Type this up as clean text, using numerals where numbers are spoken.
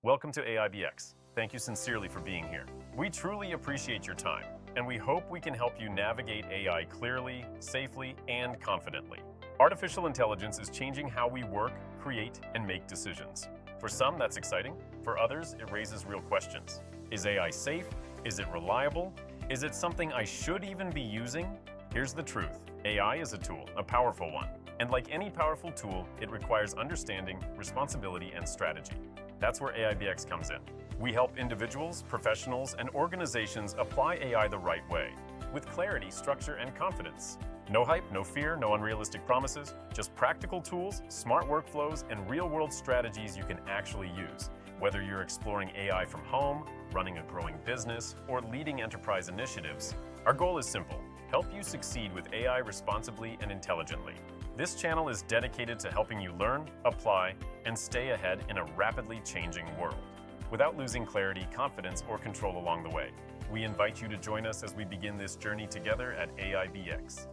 Welcome to AIBX. Thank you sincerely for being here. We truly appreciate your time, and we hope we can help you navigate AI clearly, safely, and confidently. Artificial intelligence is changing how we work, create, and make decisions. For some, that's exciting. For others, it raises real questions. Is AI safe? Is it reliable? Is it something I should even be using? Here's the truth. AI is a tool, a powerful one. And like any powerful tool, it requires understanding, responsibility, and strategy. That's where AIBX comes in. We help individuals, professionals, and organizations apply AI the right way, with clarity, structure, and confidence. No hype, no fear, no unrealistic promises, just practical tools, smart workflows, and real-world strategies you can actually use. Whether you're exploring AI from home, running a growing business, or leading enterprise initiatives, our goal is simple: help you succeed with AI responsibly and intelligently. This channel is dedicated to helping you learn, apply, and stay ahead in a rapidly changing world, without losing clarity, confidence, or control along the way. We invite you to join us as we begin this journey together at AIBX.